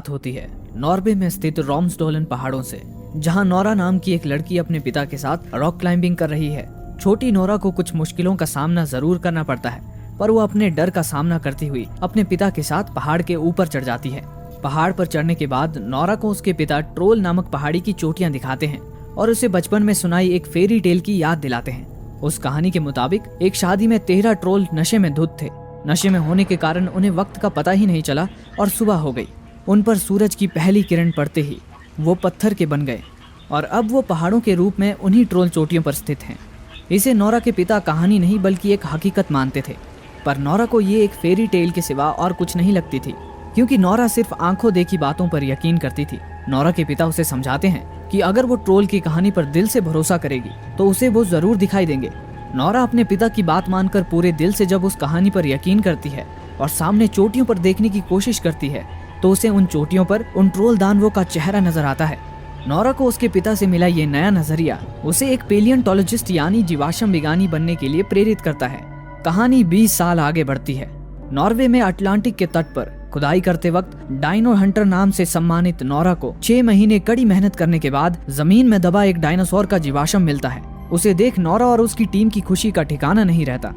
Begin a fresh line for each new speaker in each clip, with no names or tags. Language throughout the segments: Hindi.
बात होती है नॉर्वे में स्थित रोम्सडोलन पहाड़ों से, जहां नोरा नाम की एक लड़की अपने पिता के साथ रॉक क्लाइंबिंग कर रही है। छोटी नोरा को कुछ मुश्किलों का सामना जरूर करना पड़ता है, पर वो अपने डर का सामना करती हुई अपने पिता के साथ पहाड़ के ऊपर चढ़ जाती है। पहाड़ पर चढ़ने के बाद नोरा को उसके पिता ट्रोल नामक पहाड़ी की चोटियां दिखाते हैं और उसे बचपन में सुनाई एक फेरी टेल की याद दिलाते हैं। उस कहानी के मुताबिक एक शादी में 13 ट्रोल नशे में धुत थे। नशे में होने के कारण उन्हें वक्त का पता ही नहीं चला और सुबह हो गई। उन पर सूरज की पहली किरण पड़ते ही वो पत्थर के बन गए और अब वो पहाड़ों के रूप में उन्हीं ट्रोल चोटियों पर स्थित हैं। इसे नोरा के पिता कहानी नहीं बल्कि एक हकीकत मानते थे, पर नोरा को ये एक फेरी टेल के सिवा और कुछ नहीं लगती थी, क्योंकि नोरा सिर्फ आंखों देखी बातों पर यकीन करती थी। नोरा के पिता उसे समझाते हैं कि अगर वो ट्रोल की कहानी पर दिल से भरोसा करेगी तो उसे वो जरूर दिखाई देंगे। नोरा अपने पिता की बात मानकर पूरे दिल से जब उस कहानी पर यकीन करती है और सामने चोटियों पर देखने की कोशिश करती है तो उसे उन चोटियों पर उन ट्रोल दानवों का चेहरा नजर आता है। नोरा को उसके पिता से मिला ये नया नजरिया उसे एक पेलियंटोलॉजिस्ट यानी जीवाश्म विज्ञानी बनने के लिए प्रेरित करता है। कहानी 20 साल आगे बढ़ती है। नॉर्वे में अटलांटिक के तट पर खुदाई करते वक्त डायनो हंटर नाम से सम्मानित नोरा को 6 महीने कड़ी मेहनत करने के बाद जमीन में दबा एक डायनासोर का जीवाश्म मिलता है। उसे देख नोरा और उसकी टीम की खुशी का ठिकाना नहीं रहता।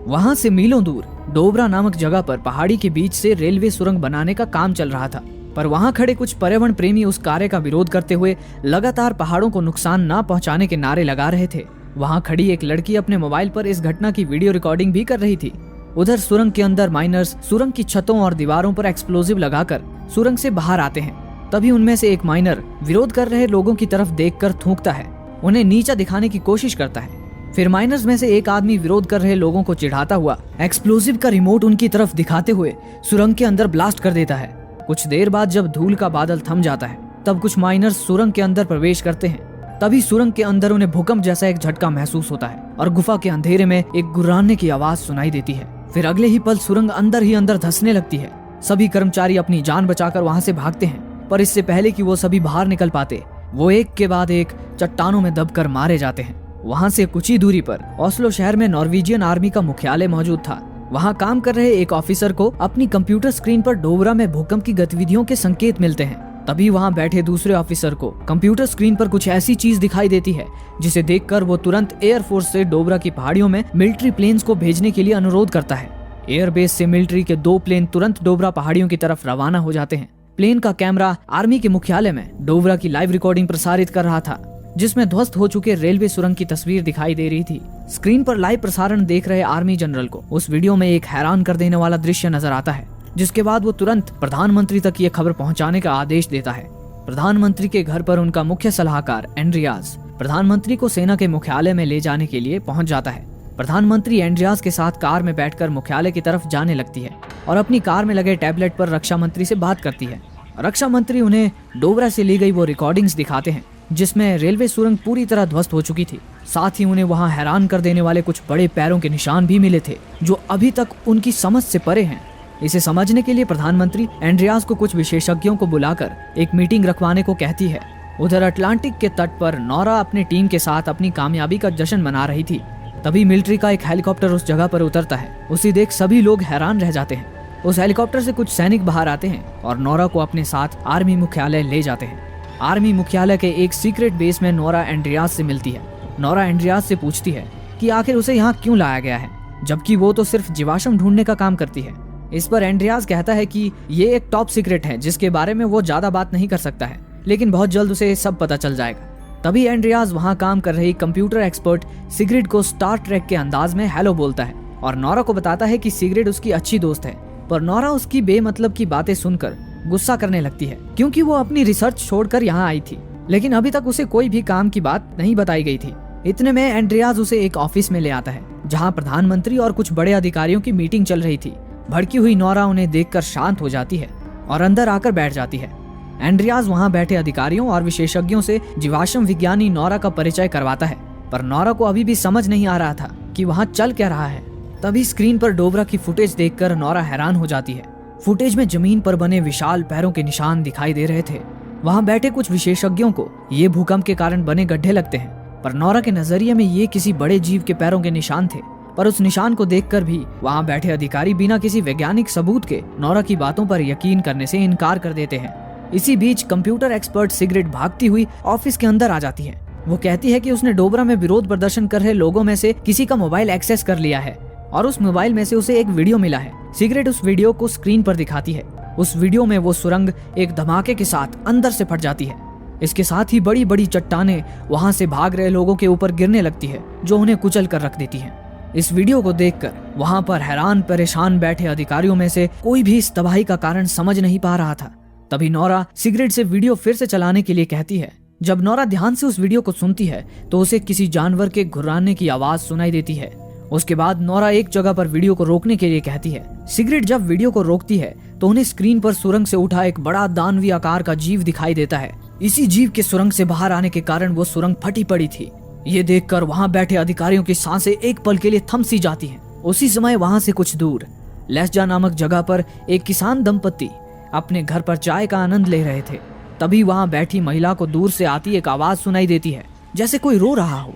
वहां से मीलों दूर डोबरा नामक जगह पर पहाड़ी के बीच से रेलवे सुरंग बनाने का काम चल रहा था, पर वहां खड़े कुछ पर्यावरण प्रेमी उस कार्य का विरोध करते हुए लगातार पहाड़ों को नुकसान न पहुंचाने के नारे लगा रहे थे। वहां खड़ी एक लड़की अपने मोबाइल पर इस घटना की वीडियो रिकॉर्डिंग भी कर रही थी। उधर सुरंग के अंदर माइनर्स सुरंग की छतों और दीवारों पर एक्सप्लोजिव लगाकर सुरंग से बाहर आते हैं। तभी उनमें से एक माइनर विरोध कर रहे लोगों की तरफ देखकर थूकता है, उन्हें नीचा दिखाने की कोशिश करता है। फिर माइनर्स में से एक आदमी विरोध कर रहे लोगों को चिढ़ाता हुआ एक्सप्लोजिव का रिमोट उनकी तरफ दिखाते हुए सुरंग के अंदर ब्लास्ट कर देता है। कुछ देर बाद जब धूल का बादल थम जाता है तब कुछ माइनर्स सुरंग के अंदर प्रवेश करते हैं। तभी सुरंग के अंदर उन्हें भूकंप जैसा एक झटका महसूस होता है और गुफा के अंधेरे में एक गुर्राने की आवाज सुनाई देती है। फिर अगले ही पल सुरंग अंदर ही अंदर धंसने लगती है। सभी कर्मचारी अपनी जान बचाकर वहां से भागते हैं, पर इससे पहले कि वो सभी बाहर निकल पाते वो एक के बाद एक चट्टानों में दबकर मारे जाते हैं। वहां से कुछ ही दूरी पर ओस्लो शहर में नॉर्वेजियन आर्मी का मुख्यालय मौजूद था। वहां काम कर रहे एक ऑफिसर को अपनी कंप्यूटर स्क्रीन पर डोबरा में भूकंप की गतिविधियों के संकेत मिलते हैं। तभी वहां बैठे दूसरे ऑफिसर को कंप्यूटर स्क्रीन पर कुछ ऐसी चीज दिखाई देती है जिसे देखकर वो तुरंत एयरफोर्स से डोबरा की पहाड़ियों में मिलिट्री प्लेन्स को भेजने के लिए अनुरोध करता है। एयरबेस से मिलिट्री के 2 प्लेन तुरंत डोबरा पहाड़ियों की तरफ रवाना हो जाते हैं। प्लेन का कैमरा आर्मी के मुख्यालय में डोबरा की लाइव रिकॉर्डिंग प्रसारित कर रहा था, जिसमें ध्वस्त हो चुके रेलवे सुरंग की तस्वीर दिखाई दे रही थी। स्क्रीन पर लाइव प्रसारण देख रहे आर्मी जनरल को उस वीडियो में एक हैरान कर देने वाला दृश्य नजर आता है, जिसके बाद वो तुरंत प्रधानमंत्री तक ये खबर पहुंचाने का आदेश देता है। प्रधानमंत्री के घर पर उनका मुख्य सलाहकार एंड्रियास प्रधानमंत्री को सेना के मुख्यालय में ले जाने के लिए पहुंच जाता है। प्रधानमंत्री एंड्रियास के साथ कार में बैठकर मुख्यालय की तरफ जाने लगती है और अपनी कार में लगे टैबलेट पर रक्षा मंत्री से बात करती है। रक्षा मंत्री उन्हें डोबरा से ली गई वो रिकॉर्डिंग्स दिखाते हैं जिसमें रेलवे सुरंग पूरी तरह ध्वस्त हो चुकी थी। साथ ही उन्हें वहां हैरान कर देने वाले कुछ बड़े पैरों के निशान भी मिले थे जो अभी तक उनकी समझ से परे हैं। इसे समझने के लिए प्रधानमंत्री एंड्रियास को कुछ विशेषज्ञों को बुलाकर एक मीटिंग रखवाने को कहती है। उधर अटलांटिक के तट पर नोरा अपनी टीम के साथ अपनी कामयाबी का जश्न मना रही थी। तभी मिलिट्री का एक हेलीकॉप्टर उस जगह पर उतरता है। उसे देख सभी लोग हैरान रह जाते हैं। उस हेलीकॉप्टर से कुछ सैनिक बाहर आते हैं और नोरा को अपने साथ आर्मी मुख्यालय ले जाते हैं। आर्मी मुख्यालय के एक सीक्रेट बेस में नोरा एंड्रियास से मिलती है। नोरा एंड्रियास से पूछती है कि आखिर उसे यहाँ क्यों लाया गया है, जबकि वो तो सिर्फ जीवाश्म ढूंढने का काम करती है। इस पर एंड्रियास कहता है कि ये एक टॉप सीक्रेट है जिसके बारे में वो ज्यादा बात नहीं कर सकता है, लेकिन बहुत जल्द उसे सब पता चल जाएगा। तभी एंड्रियास वहाँ काम कर रही कंप्यूटर एक्सपर्ट सिग्रिड को स्टार ट्रेक के अंदाज में हेलो बोलता है और नोरा को बताता है कि सिग्रिड उसकी अच्छी दोस्त है। पर नोरा उसकी बेमतलब की बातें सुनकर गुस्सा करने लगती है, क्योंकि वो अपनी रिसर्च छोड़कर यहाँ आई थी, लेकिन अभी तक उसे कोई भी काम की बात नहीं बताई गई थी। इतने में एंड्रियास उसे एक ऑफिस में ले आता है जहाँ प्रधानमंत्री और कुछ बड़े अधिकारियों की मीटिंग चल रही थी। भड़की हुई नोरा उन्हें देखकर शांत हो जाती है और अंदर आकर बैठ जाती है। एंड्रियास वहाँ बैठे अधिकारियों और विशेषज्ञों से जीवाश्म विज्ञानी नोरा का परिचय करवाता है, पर नोरा को अभी भी समझ नहीं आ रहा था कि वहाँ चल क्या रहा है। तभी स्क्रीन पर डोबरा की फुटेज देखकर नोरा हैरान हो जाती है। फुटेज में जमीन पर बने विशाल पैरों के निशान दिखाई दे रहे थे। वहाँ बैठे कुछ विशेषज्ञों को ये भूकंप के कारण बने गड्ढे लगते हैं, पर नोरा के नजरिए में ये किसी बड़े जीव के पैरों के निशान थे। पर उस निशान को देखकर भी वहाँ बैठे अधिकारी बिना किसी वैज्ञानिक सबूत के नोरा की बातों पर यकीन करने से इनकार कर देते हैं। इसी बीच कंप्यूटर एक्सपर्ट सिगरेट भागती हुई ऑफिस के अंदर आ जाती है। वो कहती है कि उसने डोबरा में विरोध प्रदर्शन कर रहे लोगों में से किसी का मोबाइल एक्सेस कर लिया है और उस मोबाइल में से उसे एक वीडियो मिला है। सिगरेट उस वीडियो को स्क्रीन पर दिखाती है। उस वीडियो में वो सुरंग एक धमाके के साथ अंदर से फट जाती है। इसके साथ ही बड़ी बड़ी चट्टानें वहां से भाग रहे लोगों के ऊपर गिरने लगती है, जो उन्हें कुचल कर रख देती हैं। इस वीडियो को देखकर वहां पर हैरान परेशान बैठे अधिकारियों में से कोई भी इस तबाही का कारण समझ नहीं पा रहा था। तभी नोरा सिगरेट से वीडियो फिर से चलाने के लिए कहती है। जब नोरा ध्यान से उस वीडियो को सुनती है तो उसे किसी जानवर के घुर्राने की आवाज सुनाई देती है। उसके बाद नोरा एक जगह पर वीडियो को रोकने के लिए कहती है। सिगरेट जब वीडियो को रोकती है तो उन्हें स्क्रीन पर सुरंग से उठा एक बड़ा दानवी आकार का जीव दिखाई देता है। इसी जीव के सुरंग से बाहर आने के कारण वो सुरंग फटी पड़ी थी। ये देखकर वहां बैठे अधिकारियों की सांसें एक पल के लिए थम सी जाती हैं। उसी समय वहां से कुछ दूर लेस्जा नामक जगह पर एक किसान दंपत्ति अपने घर पर चाय का आनंद ले रहे थे। तभी वहां बैठी महिला को दूर से आती एक आवाज सुनाई देती है, जैसे कोई रो रहा हो।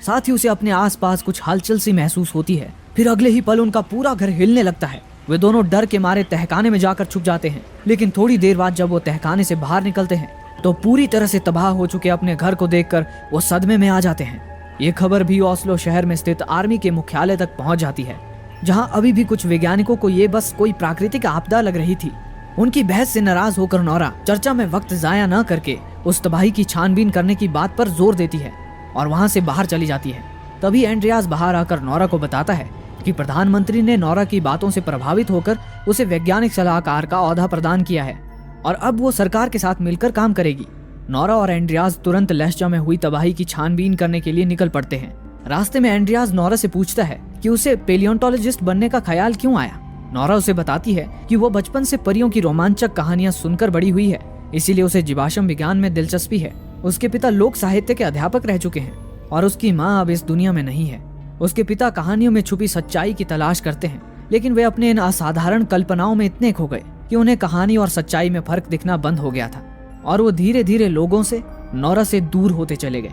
साथ ही उसे अपने आसपास कुछ हलचल सी महसूस होती है। फिर अगले ही पल उनका पूरा घर हिलने लगता है। वे दोनों डर के मारे तहखाने में जाकर छुप जाते हैं, लेकिन थोड़ी देर बाद जब वो तहखाने से बाहर निकलते हैं तो पूरी तरह से तबाह हो चुके अपने घर को देखकर वो सदमे में आ जाते हैं। ये खबर भी ओस्लो शहर में स्थित आर्मी के मुख्यालय तक पहुंच जाती है, जहां अभी भी कुछ वैज्ञानिकों को ये बस कोई प्राकृतिक आपदा लग रही थी। उनकी बहस से नाराज होकर नोरा चर्चा में वक्त जाया न करके उस तबाही की छानबीन करने की बात पर जोर देती है और वहां से बाहर चली जाती है। तभी एंड्रियास बाहर आकर नोरा को बताता है कि प्रधानमंत्री ने नोरा की बातों से प्रभावित होकर उसे वैज्ञानिक सलाहकार का ओहदा प्रदान किया है और अब वो सरकार के साथ मिलकर काम करेगी। नोरा और एंड्रियास तुरंत लेस्जा में हुई तबाही की छानबीन करने के लिए निकल पड़ते हैं। रास्ते में एंड्रियास नोरा से पूछता है कि उसे पेलियोंटोलॉजिस्ट बनने का ख्याल क्यों आया। नोरा उसे बताती है कि वो बचपन से परियों की रोमांचक कहानियां सुनकर बड़ी हुई है, इसीलिए उसे जीवाश्म विज्ञान में दिलचस्पी है। उसके पिता लोक साहित्य के अध्यापक रह चुके हैं और उसकी माँ अब इस दुनिया में नहीं है। उसके पिता कहानियों में छुपी सच्चाई की तलाश करते हैं, लेकिन वे अपने इन असाधारण कल्पनाओं में इतने खो गए कि उन्हें कहानी और सच्चाई में फर्क दिखना बंद हो गया था और वो धीरे धीरे लोगों से, नोरा से दूर होते चले गए।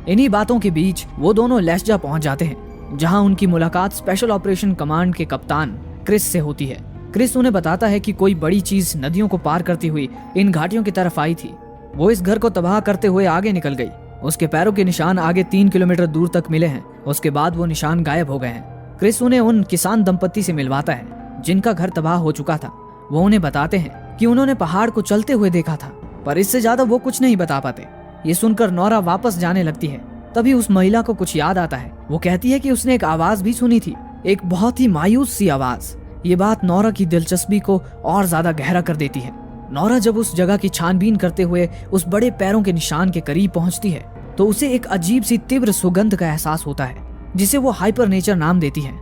इन्हीं बातों के बीच वो दोनों लेस्जा पहुंच जाते हैं, जहां उनकी मुलाकात स्पेशल ऑपरेशन कमांड के कप्तान क्रिस से होती है। क्रिस उन्हें बताता है कि कोई बड़ी चीज नदियों को पार करती हुई इन घाटियों की तरफ आई थी। वो इस घर को तबाह करते हुए आगे निकल गई। उसके पैरों के निशान आगे 3 किलोमीटर दूर तक मिले हैं। उसके बाद वो निशान गायब हो गए हैं। क्रिस उन्हें उन किसान दंपत्ति से मिलवाता है जिनका घर तबाह हो चुका था। वो उन्हें बताते हैं कि उन्होंने पहाड़ को चलते हुए देखा था, पर इससे ज्यादा वो कुछ नहीं बता पाते। ये सुनकर नोरा वापस जाने लगती है। तभी उस महिला को कुछ याद आता है। वो कहती है कि उसने एक आवाज भी सुनी थी, एक बहुत ही मायूस सी आवाज। ये बात नोरा की दिलचस्पी को और ज्यादा गहरा कर देती है। नोरा जब उस जगह की छानबीन करते हुए उस बड़े पैरों के निशान के करीब पहुंचती है तो उसे एक अजीब सी तीव्र सुगंध का एहसास होता है, जिसे वो हाइपर नेचर नाम देती है।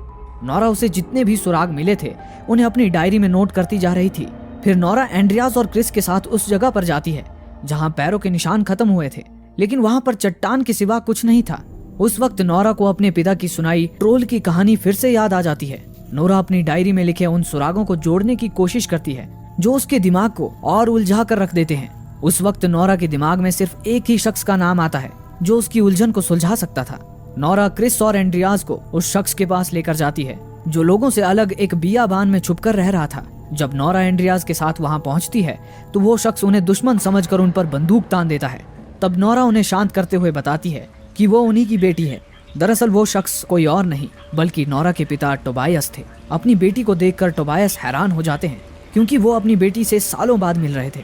नोरा उसे जितने भी सुराग मिले थे उन्हें अपनी डायरी में नोट करती जा रही थी। फिर नोरा एंड्रियास और क्रिस के साथ उस जगह पर जाती है जहां पैरों के निशान खत्म हुए थे, लेकिन वहां पर चट्टान के सिवा कुछ नहीं था। उस वक्त नोरा को अपने पिता की सुनाई ट्रोल की कहानी फिर से याद आ जाती है। नोरा अपनी डायरी में लिखे उन सुरागों को जोड़ने की कोशिश करती है जो उसके दिमाग को और उलझा कर रख देते हैं। उस वक्त नोरा के दिमाग में सिर्फ एक ही शख्स का नाम आता है जो उसकी उलझन को सुलझा सकता था। नोरा क्रिस और एंड्रियास को उस शख्स के पास लेकर जाती है जो लोगों से अलग एक बियाबान में छुपकर रह रहा था। जब नोरा एंड्रियास के साथ वहां पहुंचती है तो वो शख्स उन्हें दुश्मन समझकर उन पर बंदूक तान देता है। तब नोरा उन्हें शांत करते हुए बताती है कि वो उन्हीं की बेटी है। दरअसल वो शख्स कोई और नहीं बल्कि नोरा के पिता टोबायस थे। अपनी बेटी को देखकर टोबायस हैरान हो जाते हैं क्योंकि वो अपनी बेटी से सालों बाद मिल रहे थे।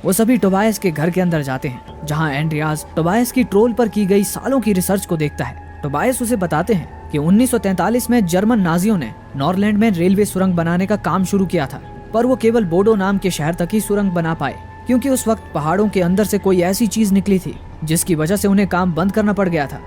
वो सभी टोबायस के घर के अंदर जाते हैं जहां एंड्रियास टोबायस की ट्रोल पर की गई सालों की रिसर्च को देखता है। टोबायस उसे बताते हैं कि 1943 में जर्मन नाजियों ने नॉरलैंड में रेलवे सुरंग बनाने का काम शुरू किया था, पर वो केवल बोडो नाम के शहर तक ही सुरंग बना पाए क्योंकि उस वक्त पहाड़ों के अंदर से कोई ऐसी चीज निकली थी जिसकी वजह से उन्हें काम बंद करना पड़ गया था।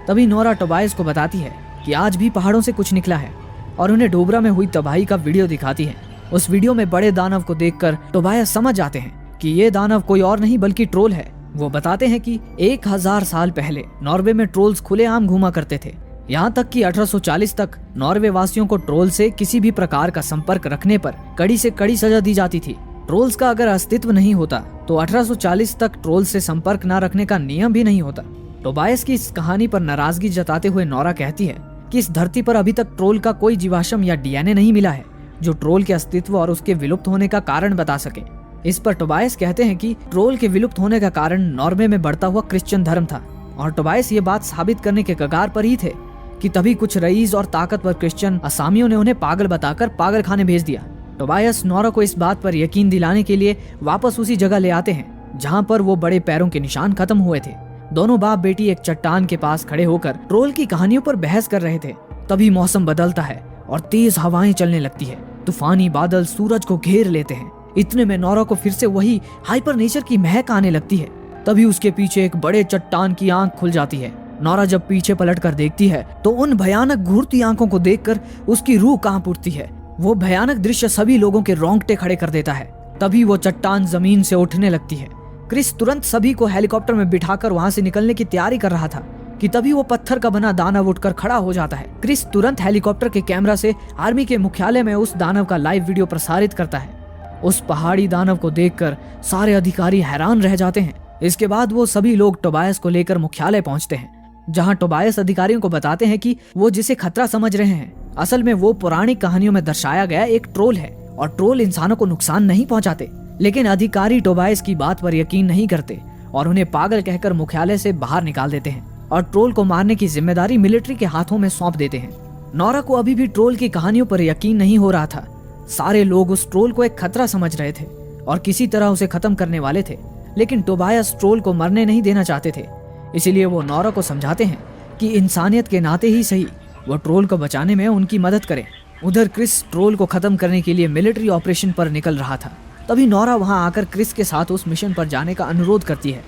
तभी नोरा टोबायस को बताती है कि आज भी पहाड़ों से कुछ निकला है और उन्हें डोबरा में हुई तबाही का वीडियो दिखाती है। उस वीडियो में बड़े दानव को देखकर टोबायस समझ जाते हैं कि ये दानव कोई और नहीं बल्कि ट्रोल है। वो बताते हैं कि 1000 साल पहले नॉर्वे में ट्रोल्स खुलेआम घूमा करते थे। यहाँ तक कि 1840 तक नॉर्वे वासियों को ट्रोल से किसी भी प्रकार का संपर्क रखने पर कड़ी से कड़ी सजा दी जाती थी। ट्रोल्स का अगर अस्तित्व नहीं होता तो 1840 तक ट्रोल से संपर्क न रखने का नियम भी नहीं होता। टोबायस की इस कहानी पर नाराजगी जताते हुए नोरा कहती है कि इस धरती पर अभी तक ट्रोल का कोई जीवाश्म या डीएनए नहीं मिला है जो ट्रोल के अस्तित्व और उसके विलुप्त होने का कारण बता सके। इस पर टोबायस कहते हैं कि ट्रोल के विलुप्त होने का कारण नॉर्वे में बढ़ता हुआ क्रिश्चियन धर्म था, और टोबायस ये बात साबित करने के कगार पर ही थे कि तभी कुछ रईस और ताकतवर क्रिश्चियन असामियों ने उन्हें पागल बताकर पागल खाने भेज दिया। टोबायस नोरा को इस बात पर यकीन दिलाने के लिए वापस उसी जगह ले आते हैं जहाँ पर वो बड़े पैरों के निशान खत्म हुए थे। दोनों बाप बेटी एक चट्टान के पास खड़े होकर ट्रोल की कहानियों पर बहस कर रहे थे। तभी मौसम बदलता है और तेज हवाएं चलने लगती है। तूफानी बादल सूरज को घेर लेते हैं। इतने में नोरा को फिर से वही हाइपर नेचर की महक आने लगती है। तभी उसके पीछे एक बड़े चट्टान की आंख खुल जाती है। नोरा जब पीछे पलट कर देखती है तो उन भयानक घूरती आंखों को देखकर उसकी रूह कांप उठती है। वो भयानक दृश्य सभी लोगों के रोंगटे खड़े कर देता है। तभी वो चट्टान जमीन से उठने लगती है। क्रिस तुरंत सभी को हेलीकॉप्टर में बिठाकर वहां से निकलने की तैयारी कर रहा था कि तभी वो पत्थर का बना दानव उठकर खड़ा हो जाता है। क्रिस तुरंत हेलीकॉप्टर के कैमरा से आर्मी के मुख्यालय में उस दानव का लाइव वीडियो प्रसारित करता है। उस पहाड़ी दानव को देखकर सारे अधिकारी हैरान रह जाते हैं। इसके बाद वो सभी लोग टोबायस को लेकर मुख्यालय पहुंचते हैं, जहां टोबायस अधिकारियों को बताते हैं कि वो जिसे खतरा समझ रहे हैं असल में वो पौराणिक कहानियों में दर्शाया गया एक ट्रोल है, और ट्रोल इंसानों को नुकसान नहीं पहुंचाते। लेकिन अधिकारी टोबायस की बात पर यकीन नहीं करते और उन्हें पागल कहकर मुख्यालय से बाहर निकाल देते हैं और ट्रोल को मारने की जिम्मेदारी मिलिट्री के हाथों में सौंप देते हैं। नोरा को अभी भी ट्रोल की कहानियों पर यकीन नहीं हो रहा था। सारे लोग उस ट्रोल को एक खतरा समझ रहे थे और किसी तरह उसे खत्म करने वाले थे, लेकिन टोबायस ट्रोल को मरने नहीं देना चाहते थे। इसीलिए वो नोरा को समझाते हैं कि इंसानियत के नाते ही सही वो ट्रोल को बचाने में उनकी मदद करे। उधर क्रिस ट्रोल को खत्म करने के लिए मिलिट्री ऑपरेशन पर निकल रहा था। तभी नोरा वहां आकर क्रिस के साथ उस मिशन पर जाने का अनुरोध करती है।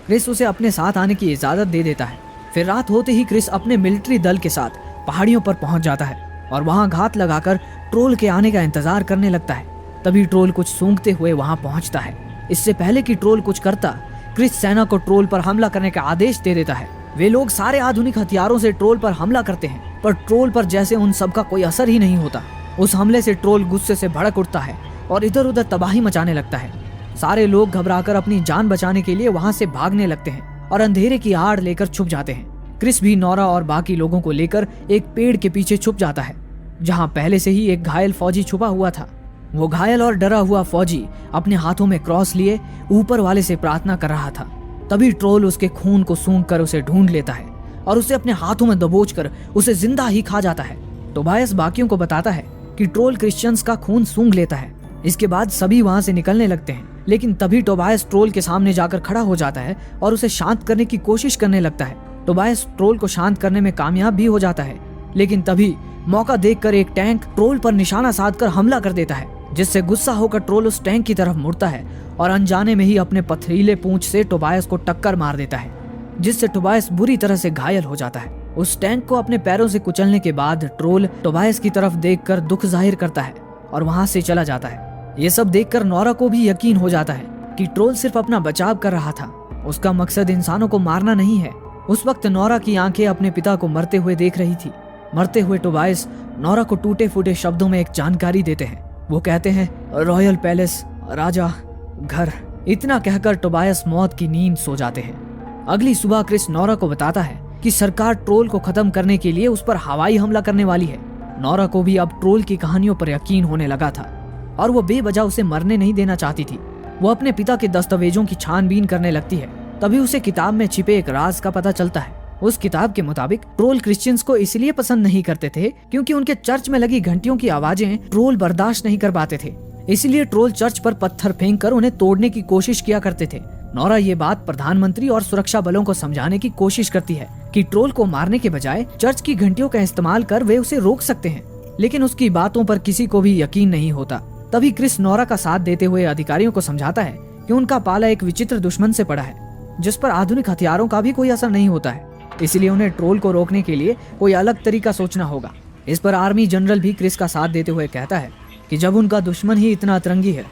क्रिस उसे अपने साथ आने की इजाजत दे देता है। फिर रात होते ही क्रिस अपने मिलिट्री दल के साथ पहाड़ियों पर पहुंच जाता है और वहां घात लगाकर ट्रोल के आने का इंतजार करने लगता है। तभी ट्रोल कुछ सूंघते हुए वहां पहुंचता है। इससे पहले कि ट्रोल कुछ करता, क्रिस सेना को ट्रोल पर हमला करने का आदेश दे देता है। वे लोग सारे आधुनिक हथियारों से ट्रोल पर हमला करते हैं, पर ट्रोल पर जैसे उन सब का कोई असर ही नहीं होता। उस हमले से ट्रोल गुस्से से भड़क उठता है और इधर उधर तबाही मचाने लगता है। सारे लोग घबराकर अपनी जान बचाने के लिए वहां से भागने लगते हैं और अंधेरे की आड़ लेकर छुप जाते हैं। क्रिस भी नोरा और बाकी लोगों को लेकर एक पेड़ के पीछे छुप जाता है, जहां पहले से ही एक घायल फौजी छुपा हुआ था। वो घायल और डरा हुआ फौजी अपने हाथों में क्रॉस लिए ऊपर वाले से प्रार्थना कर रहा था। तभी ट्रोल उसके खून को सूंघकर उसे ढूंढ लेता है और उसे अपने हाथों में दबोचकर उसे जिंदा ही खा जाता है। टोबायस बाकियों को बताता है कि ट्रोल क्रिश्चियंस का खून सूंघ लेता है। इसके बाद सभी वहां से निकलने लगते हैं, लेकिन तभी टोबायस ट्रोल के सामने जाकर खड़ा हो जाता है और उसे शांत करने की कोशिश करने लगता है। टोबायस ट्रोल को शांत करने में कामयाब भी हो जाता है, लेकिन तभी मौका देखकर एक टैंक ट्रोल पर निशाना साधकर हमला कर देता है, जिससे गुस्सा होकर ट्रोल उस टैंक की तरफ मुड़ता है और अनजाने में ही अपने पथरीले पूंछ से टोबायस को टक्कर मार देता है, जिससे टोबायस बुरी तरह से घायल हो जाता है। उस टैंक को अपने पैरों से कुचलने के बाद ट्रोल टोबायस की तरफ देखकर दुख जाहिर करता है और वहां से चला जाता है। ये सब देखकर नोरा को भी यकीन हो जाता है कि ट्रोल सिर्फ अपना बचाव कर रहा था, उसका मकसद इंसानों को मारना नहीं है। उस वक्त नोरा की आंखें अपने पिता को मरते हुए देख रही थी। मरते हुए टोबायस नोरा को टूटे फूटे शब्दों में एक जानकारी देते हैं। वो कहते हैं, रॉयल पैलेस, राजा, घर। इतना कहकर टोबायस मौत की नींद सो जाते हैं। अगली सुबह क्रिस नोरा को बताता है कि सरकार ट्रोल को खत्म करने के लिए उस पर हवाई हमला करने वाली है। नोरा को भी अब ट्रोल की कहानियों पर यकीन होने लगा था और वो बेवजह उसे मरने नहीं देना चाहती थी। वो अपने पिता के दस्तावेजों की छानबीन करने लगती है। तभी उसे किताब में छिपे एक राज का पता चलता है। उस किताब के मुताबिक ट्रोल क्रिश्चियंस को इसलिए पसंद नहीं करते थे क्योंकि उनके चर्च में लगी घंटियों की आवाजें ट्रोल बर्दाश्त नहीं कर पाते थे। इसलिए ट्रोल चर्च पर पत्थर फेंक कर उन्हें तोड़ने की कोशिश किया करते थे। नोरा ये बात प्रधानमंत्री और सुरक्षा बलों को समझाने की कोशिश करती है कि ट्रोल को मारने के बजाय चर्च की घंटियों का इस्तेमाल कर वे उसे रोक सकते हैं, लेकिन उसकी बातों पर किसी को भी यकीन नहीं होता। तभी क्रिस नोरा का साथ देते हुए अधिकारियों को समझाता है कि उनका पाला एक विचित्र दुश्मन से पड़ा है, जिस पर आधुनिक हथियारों का भी कोई असर नहीं होता है। इसलिए उन्हें ट्रोल को रोकने के लिए कोई अलग तरीका सोचना होगा। इस पर आर्मी जनरल भी क्रिस का साथ देते हुए कहता है कि जब उनका दुश्मन ही इतना अतरंगी है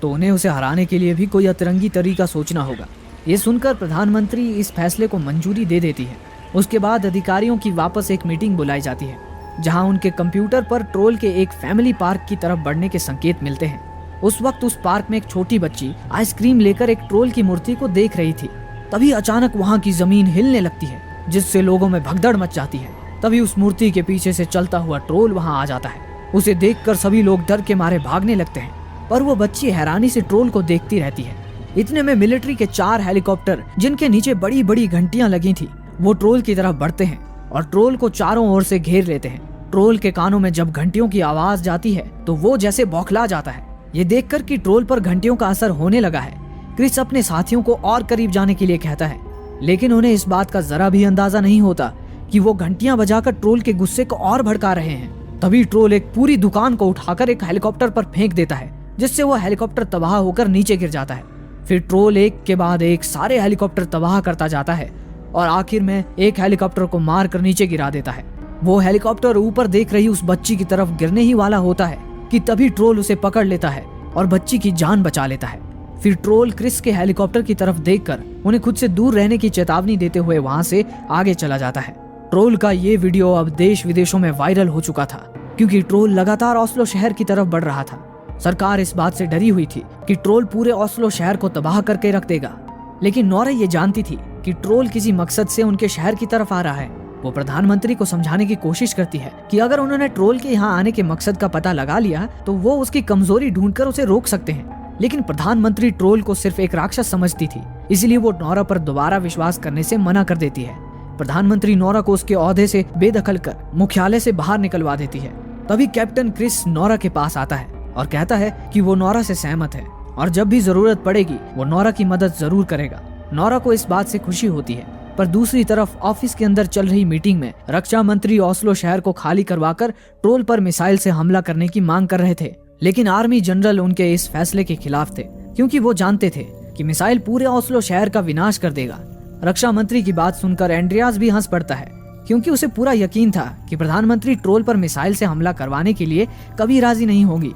तो उन्हें उसे हराने के लिए भी कोई अतरंगी तरीका सोचना होगा। ये सुनकर प्रधानमंत्री इस फैसले को मंजूरी दे देती है। उसके बाद अधिकारियों की वापस एक मीटिंग बुलाई जाती है, जहां उनके कंप्यूटर पर ट्रोल के एक फैमिली पार्क की तरफ बढ़ने के संकेत मिलते हैं। उस वक्त उस पार्क में एक छोटी बच्ची आइसक्रीम लेकर एक ट्रोल की मूर्ति को देख रही थी। तभी अचानक वहां की जमीन हिलने लगती है, जिससे लोगों में भगदड़ मच जाती है। तभी उस मूर्ति के पीछे से चलता हुआ ट्रोल वहां आ जाता है। उसे देखकर सभी लोग डर के मारे भागने लगते हैं। पर वो बच्ची हैरानी से ट्रोल को देखती रहती है। इतने में मिलिट्री के 4 हेलीकॉप्टर जिनके नीचे बड़ी बड़ी घंटियां लगी थी वो ट्रोल की तरफ बढ़ते हैं और ट्रोल को चारों ओर से घेर लेते हैं। ट्रोल के कानों में जब घंटियों की आवाज जाती है तो वो जैसे बौखला जाता है। ये देखकर कि ट्रोल पर घंटियों का असर होने लगा है, क्रिस अपने साथियों को और करीब जाने के लिए कहता है, लेकिन उन्हें इस बात का जरा भी अंदाजा नहीं होता कि वो घंटियां बजाकर ट्रोल के गुस्से को और भड़का रहे हैं। तभी ट्रोल एक पूरी दुकान को उठाकर एक हेलीकॉप्टर पर फेंक देता है, जिससे वो हेलीकॉप्टर तबाह होकर नीचे गिर जाता है। फिर ट्रोल एक के बाद एक सारे हेलीकॉप्टर तबाह करता जाता है और आखिर में एक हेलीकॉप्टर को मार कर नीचे गिरा देता है। वो हेलीकॉप्टर ऊपर देख रही उस बच्ची की तरफ गिरने ही वाला होता है कि तभी ट्रोल उसे पकड़ लेता है और बच्ची की जान बचा लेता है। फिर ट्रोल क्रिस के हेलीकॉप्टर की तरफ देखकर उन्हें खुद से दूर रहने की चेतावनी देते हुए वहां से आगे चला जाता है। ट्रोल का ये वीडियो अब देश विदेशों में वायरल हो चुका था, क्योंकि ट्रोल लगातार ओस्लो शहर की तरफ बढ़ रहा था। सरकार इस बात से डरी हुई थी कि ट्रोल पूरे ओस्लो शहर को तबाह करके रख देगा, लेकिन नोरा ये जानती थी कि ट्रोल किसी मकसद से उनके शहर की तरफ आ रहा है। वो प्रधानमंत्री को समझाने की कोशिश करती है कि अगर उन्होंने ट्रोल के यहाँ आने के मकसद का पता लगा लिया तो वो उसकी कमजोरी ढूंढकर उसे रोक सकते हैं। लेकिन प्रधानमंत्री ट्रोल को सिर्फ एक राक्षस समझती थी, इसलिए वो नोरा पर दोबारा विश्वास करने से मना कर देती है। प्रधानमंत्री नोरा को उसके ओहदे से बेदखल कर मुख्यालय से बाहर निकलवा देती है। तभी कैप्टन क्रिस नोरा के पास आता है और कहता है कि वो नोरा से सहमत है और जब भी जरूरत पड़ेगी वो नोरा की मदद जरूर करेगा। नोरा को इस बात से खुशी होती है, पर दूसरी तरफ ऑफिस के अंदर चल रही मीटिंग में रक्षा मंत्री ओस्लो शहर को खाली करवाकर ट्रोल पर मिसाइल से हमला करने की मांग कर रहे थे। लेकिन आर्मी जनरल उनके इस फैसले के खिलाफ थे, क्योंकि वो जानते थे कि मिसाइल पूरे ओस्लो शहर का विनाश कर देगा। रक्षा मंत्री की बात सुनकर एंड्रियास भी हंस पड़ता है, क्योंकि उसे पूरा यकीन था कि प्रधानमंत्री ट्रोल पर मिसाइल से हमला करवाने के लिए कभी राजी नहीं होगी।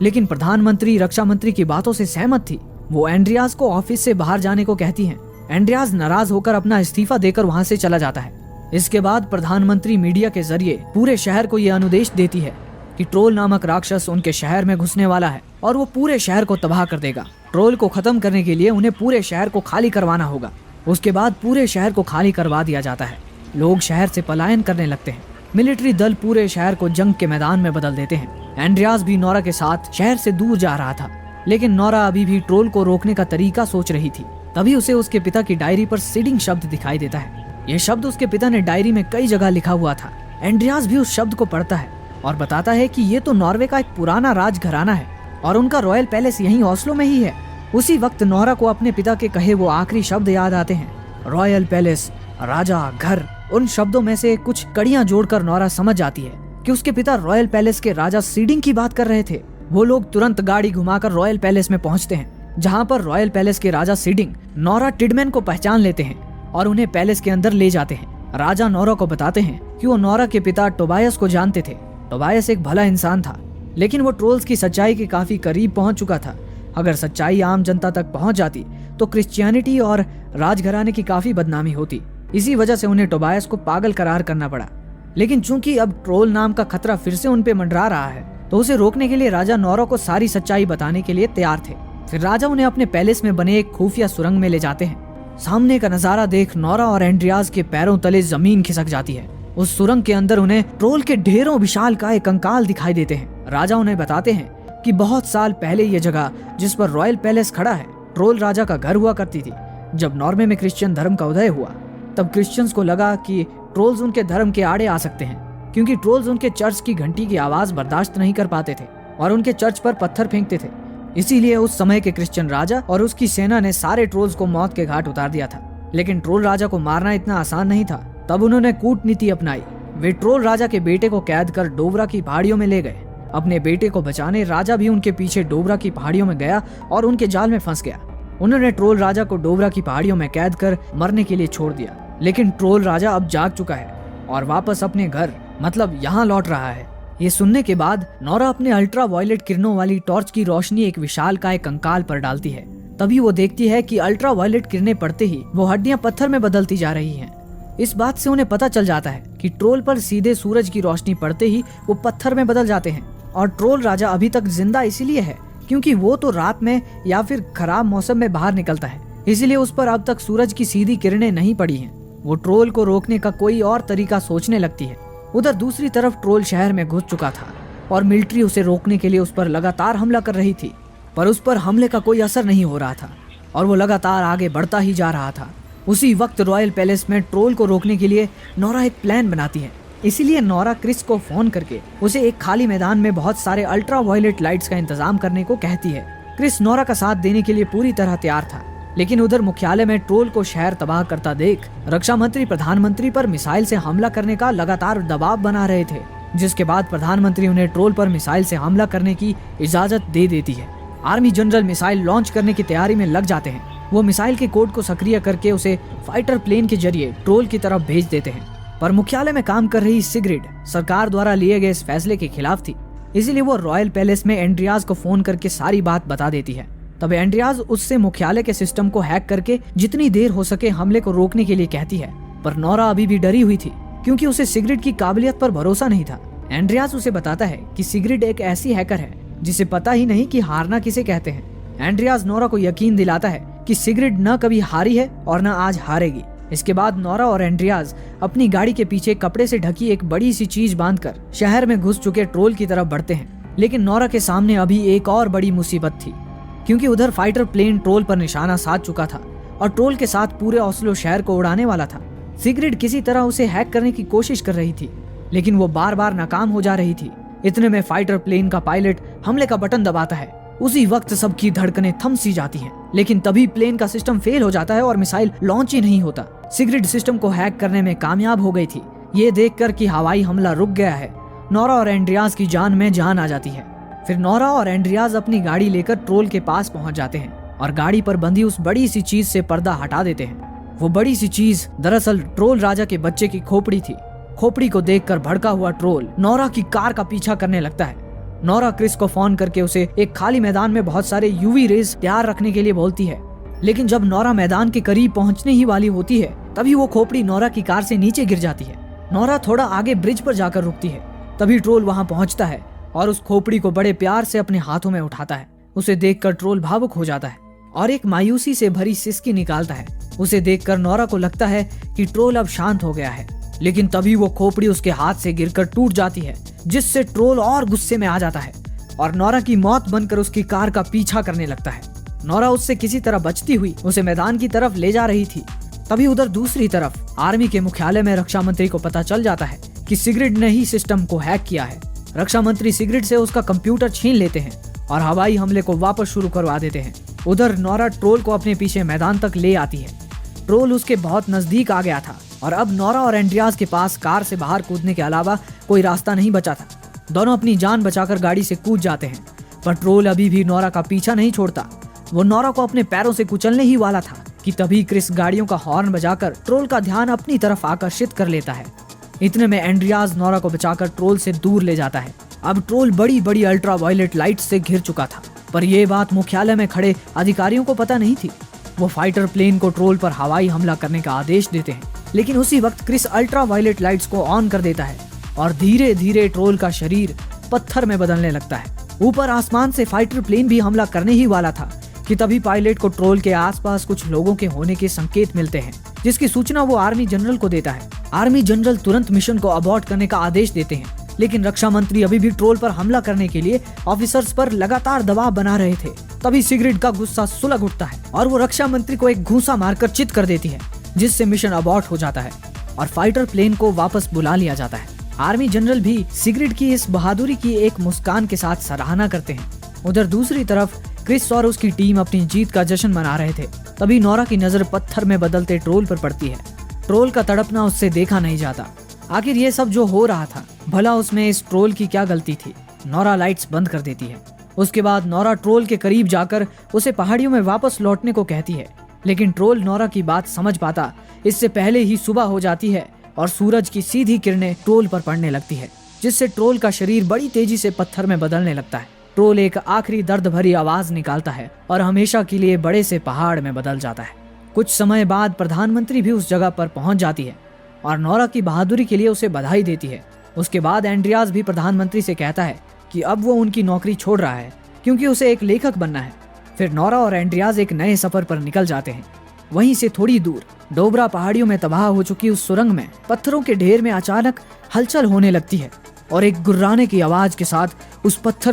लेकिन प्रधानमंत्री रक्षा मंत्री की बातों से सहमत थी। वो एंड्रियास को ऑफिस से बाहर जाने को कहती हैं। एंड्रियास नाराज होकर अपना इस्तीफा देकर वहां से चला जाता है। इसके बाद प्रधानमंत्री मीडिया के जरिए पूरे शहर को यह अनुदेश देती है कि ट्रोल नामक राक्षस उनके शहर में घुसने वाला है और वो पूरे शहर को तबाह कर देगा। ट्रोल को खत्म करने के लिए उन्हें पूरे शहर को खाली करवाना होगा। उसके बाद पूरे शहर को खाली करवा दिया जाता है। लोग शहर से पलायन करने लगते हैं। मिलिट्री दल पूरे शहर को जंग के मैदान में बदल देते हैं। एंड्रियास भी नोरा के साथ शहर से दूर जा रहा था, लेकिन नोरा अभी भी ट्रोल को रोकने का तरीका सोच रही थी। तभी उसे उसके पिता की डायरी पर सीडिंग शब्द दिखाई देता है। यह शब्द उसके पिता ने डायरी में कई जगह लिखा हुआ था। एंड्रियास भी उस शब्द को पढ़ता है और बताता है कि ये तो नॉर्वे का एक पुराना राजघराना है और उनका रॉयल पैलेस यहीं ओस्लो में ही है। उसी वक्त नोरा को अपने पिता के कहे वो आखिरी शब्द याद आते हैं, रॉयल पैलेस, राजा, घर। उन शब्दों में से कुछ कड़ियां जोड़कर नोरा समझ जाती है कि उसके पिता रॉयल पैलेस के राजा सीडिंग की बात कर रहे थे। वो लोग तुरंत गाड़ी घुमाकर रॉयल पैलेस में पहुंचते हैं, जहां पर रॉयल पैलेस के राजा सीडिंग नोरा टिडमैन को पहचान लेते हैं और उन्हें पैलेस के अंदर ले जाते हैं। राजा नोरा को बताते हैं कि वो नोरा के पिता टोबायस को जानते थे। टोबायस एक भला इंसान था, लेकिन वो ट्रोल्स की सच्चाई के काफी करीब पहुंच चुका था। अगर सच्चाई आम जनता तक पहुंच जाती तो क्रिश्चियनिटी और राजघराने की काफी बदनामी होती। इसी वजह से उन्हें टोबायस को पागल करार करना पड़ा। लेकिन चूंकि अब ट्रोल नाम का खतरा फिर से उन पे मंडरा रहा है, तो उसे रोकने के लिए राजा नोरा को सारी सच्चाई बताने के लिए तैयार थे। फिर राजा उन्हें अपने पैलेस में बने एक खुफिया सुरंग में ले जाते हैं। सामने का नजारा देख नोरा और एंड्रियास के पैरों तले जमीन खिसक जाती है। उस सुरंग के अंदर उन्हें ट्रोल के ढेरों विशालकाय कंकाल दिखाई देते हैं। राजा उन्हें बताते हैं कि बहुत साल पहले ये जगह जिस पर रॉयल पैलेस खड़ा है ट्रोल राजा का घर हुआ करती थी। जब नॉर्वे में क्रिश्चियन धर्म का उदय हुआ तब क्रिश्चियंस को लगा कि ट्रोल्स उनके धर्म के आड़े आ सकते हैं, क्योंकि ट्रोल्स उनके चर्च की घंटी की आवाज बर्दाश्त नहीं कर पाते थे और उनके चर्च पर पत्थर फेंकते थे। इसीलिए उस समय के क्रिश्चियन राजा और उसकी सेना ने सारे ट्रोल्स को मौत के घाट उतार दिया था। लेकिन ट्रोल राजा को मारना इतना आसान नहीं था। तब उन्होंने कूटनीति अपनाई। वे ट्रोल राजा के बेटे को कैद कर डोबरा की पहाड़ियों में ले गए। अपने बेटे को बचाने राजा भी उनके पीछे डोबरा की पहाड़ियों में गया और उनके जाल में फंस गया। उन्होंने ट्रोल राजा को डोबरा की पहाड़ियों में कैद कर मरने के लिए छोड़ दिया। लेकिन ट्रोल राजा अब जाग चुका है और वापस अपने घर मतलब यहाँ लौट रहा है। ये सुनने के बाद नोरा अपने अल्ट्रा वायलेट किरणों वाली टॉर्च की रोशनी एक विशालकाय कंकाल पर डालती है। तभी वो देखती है कि अल्ट्रा वायलेट किरणें पड़ते ही वो हड्डियां पत्थर में बदलती जा रही हैं। इस बात से उन्हें पता चल जाता है कि ट्रोल पर सीधे सूरज की रोशनी पड़ते ही वो पत्थर में बदल जाते हैं। और ट्रोल राजा अभी तक जिंदा इसीलिए है क्योंकि वो तो रात में या फिर खराब मौसम में बाहर निकलता है, इसीलिए उस पर अब तक सूरज की सीधी किरणें नहीं पड़ी हैं। वो ट्रोल को रोकने का कोई और तरीका सोचने लगती है। उधर दूसरी तरफ ट्रोल शहर में घुस चुका था और मिलिट्री उसे रोकने के लिए उस पर लगातार हमला कर रही थी। पर उस पर हमले का कोई असर नहीं हो रहा था और वो लगातार आगे बढ़ता ही जा रहा था। उसी वक्त रॉयल पैलेस में ट्रोल को रोकने के लिए नोरा एक प्लान बनाती है। इसीलिए नोरा क्रिस को फोन करके उसे एक खाली मैदान में बहुत सारे अल्ट्रा वायलेट लाइट्स का इंतजाम करने को कहती है। क्रिस नोरा का साथ देने के लिए पूरी तरह तैयार था, लेकिन उधर मुख्यालय में ट्रोल को शहर तबाह करता देख रक्षा मंत्री प्रधानमंत्री पर मिसाइल से हमला करने का लगातार दबाव बना रहे थे, जिसके बाद प्रधानमंत्री उन्हें ट्रोल पर मिसाइल से हमला करने की इजाजत दे देती है। आर्मी जनरल मिसाइल लॉन्च करने की तैयारी में लग जाते हैं। वो मिसाइल के कोड को सक्रिय करके उसे फाइटर प्लेन के जरिए ट्रोल की तरफ भेज देते हैं। पर मुख्यालय में काम कर रही सिग्रिड सरकार द्वारा लिए गए इस फैसले के खिलाफ थी, इसीलिए वो रॉयल पैलेस में एंड्रियाज को फोन करके सारी बात बता देती है। तब एंड्रियाज उससे मुख्यालय के सिस्टम को हैक करके जितनी देर हो सके हमले को रोकने के लिए कहती है। पर नोरा अभी भी डरी हुई थी, क्योंकि उसे सिग्रिड की काबिलियत पर भरोसा नहीं था। एंड्रियाज उसे बताता है कि सिग्रिड एक ऐसी हैकर है जिसे पता ही नहीं कि हारना किसे कहते हैं। एंड्रियाज नोरा को यकीन दिलाता है कि सिग्रिड न कभी हारी है और न आज हारेगी। इसके बाद नोरा और एंड्रियाज अपनी गाड़ी के पीछे कपड़े से ढकी एक बड़ी सी चीज बांधकर शहर में घुस चुके ट्रोल की तरफ बढ़ते हैं। लेकिन नोरा के सामने अभी एक और बड़ी मुसीबत थी, क्योंकि उधर फाइटर प्लेन ट्रोल पर निशाना साध चुका था और ट्रोल के साथ पूरे ओस्लो शहर को उड़ाने वाला था। सिग्रिड किसी तरह उसे हैक करने की कोशिश कर रही थी, लेकिन वो बार बार नाकाम हो जा रही थी। इतने में फाइटर प्लेन का पायलट हमले का बटन दबाता है। उसी वक्त सबकी धड़कनें थम सी जाती हैं, लेकिन तभी प्लेन का सिस्टम फेल हो जाता है और मिसाइल लॉन्च ही नहीं होता। सिग्रिड सिस्टम को हैक करने में कामयाब हो गई थी। ये देखकर कि हवाई हमला रुक गया है, नोरा और एंड्रियाज की जान में जान आ जाती है। फिर नोरा और एंड्रियाज अपनी गाड़ी लेकर ट्रोल के पास पहुंच जाते हैं और गाड़ी पर बंधी उस बड़ी सी चीज से पर्दा हटा देते हैं। वो बड़ी सी चीज दरअसल ट्रोल राजा के बच्चे की खोपड़ी थी। खोपड़ी को देखकर भड़का हुआ ट्रोल नोरा की कार का पीछा करने लगता है। नोरा क्रिस को फोन करके उसे एक खाली मैदान में बहुत सारे यूवी रेज तैयार रखने के लिए बोलती है, लेकिन जब नोरा मैदान के करीब पहुंचने ही वाली होती है तभी वो खोपड़ी नोरा की कार से नीचे गिर जाती है। नोरा थोड़ा आगे ब्रिज पर जाकर रुकती है, तभी ट्रोल वहां पहुंचता है और उस खोपड़ी को बड़े प्यार से अपने हाथों में उठाता है। उसे देखकर ट्रोल भावुक हो जाता है और एक मायूसी से भरी सिसकी निकालता है। उसे देखकर नोरा को लगता है कि ट्रोल अब शांत हो गया है, लेकिन तभी वो खोपड़ी उसके हाथ से गिरकर टूट जाती है, जिससे ट्रोल और गुस्से में आ जाता है और नोरा की मौत बनकर उसकी कार का पीछा करने लगता है। नोरा उससे किसी तरह बचती हुई उसे मैदान की तरफ ले जा रही थी। तभी उधर दूसरी तरफ आर्मी के मुख्यालय में रक्षा मंत्री को पता चल जाता है कि सिग्रिड ने ही सिस्टम को हैक किया है। रक्षा मंत्री सिग्रिड से उसका कंप्यूटर छीन लेते हैं और हवाई हमले को वापस शुरू करवा देते हैं। उधर नोरा ट्रोल को अपने पीछे मैदान तक ले आती है। ट्रोल उसके बहुत नजदीक आ गया था और अब नोरा और एंड्रियाज के पास कार से बाहर कूदने के अलावा कोई रास्ता नहीं बचा था। दोनों अपनी जान बचाकर गाड़ी से कूद जाते हैं, पर ट्रोल अभी भी नोरा का पीछा नहीं छोड़ता। वो नोरा को अपने पैरों से कुचलने ही वाला था कि तभी क्रिस गाड़ियों का हॉर्न बजाकर ट्रोल का ध्यान अपनी तरफ आकर्षित कर लेता है। इतने में एंड्रियाज नोरा को बचाकर ट्रोल से दूर ले जाता है। अब ट्रोल बड़ी बड़ी अल्ट्रा वायलेट लाइट से घिर चुका था, पर यह बात मुख्यालय में खड़े अधिकारियों को पता नहीं थी। वो फाइटर प्लेन को ट्रोल पर हवाई हमला करने का आदेश देते हैं, लेकिन उसी वक्त क्रिस अल्ट्रा वायलेट लाइट्स को ऑन कर देता है और धीरे धीरे ट्रोल का शरीर पत्थर में बदलने लगता है। ऊपर आसमान से फाइटर प्लेन भी हमला करने ही वाला था कि तभी पायलट को ट्रोल के आसपास कुछ लोगों के होने के संकेत मिलते हैं, जिसकी सूचना वो आर्मी जनरल को देता है। आर्मी जनरल तुरंत मिशन को अबॉर्ट करने का आदेश देते हैं, लेकिन रक्षा मंत्री अभी भी ट्रोल पर हमला करने के लिए ऑफिसर्स पर लगातार दबाव बना रहे थे। तभी सिग्रिड का गुस्सा सुलग उठता है और वो रक्षा मंत्री को एक घूंसा मारकर चित कर देती है, जिससे मिशन अबॉर्ट हो जाता है और फाइटर प्लेन को वापस बुला लिया जाता है। आर्मी जनरल भी सिग्रिड की इस बहादुरी की एक मुस्कान के साथ सराहना करते हैं। उधर दूसरी तरफ क्रिस और उसकी टीम अपनी जीत का जश्न मना रहे थे। तभी नोरा की नजर पत्थर में बदलते ट्रोल पर पड़ती है। ट्रोल का तड़पना उससे देखा नहीं जाता। आखिर ये सब जो हो रहा था, भला उसमें इस ट्रोल की क्या गलती थी? नोरा लाइट्स बंद कर देती है। उसके बाद नोरा ट्रोल के करीब जाकर उसे पहाड़ियों में वापस लौटने को कहती है, लेकिन ट्रोल नोरा की बात समझ पाता इससे पहले ही सुबह हो जाती है और सूरज की सीधी किरणें ट्रोल पर पड़ने लगती है, जिससे ट्रोल का शरीर बड़ी तेजी से पत्थर में बदलने लगता है। ट्रोल एक आखिरी दर्द भरी आवाज निकालता है और हमेशा के लिए बड़े से पहाड़ में बदल जाता है। कुछ समय बाद प्रधानमंत्री भी उस जगह पर पहुंच जाती है और नोरा की बहादुरी के लिए उसे बधाई देती है। उसके बाद एंड्रियाज भी प्रधानमंत्री से कहता है कि अब वो उनकी नौकरी छोड़ रहा है, क्योंकि उसे एक लेखक बनना है। फिर नोरा और एंड्रियाज एक नए सफर पर निकल जाते हैं। वहीं से थोड़ी दूर डोबरा पहाड़ियों में तबाह हो चुकी उस सुरंग में पत्थरों के ढेर में अचानक हलचल होने लगती है और एक गुर्राने की आवाज के साथ उस पत्थर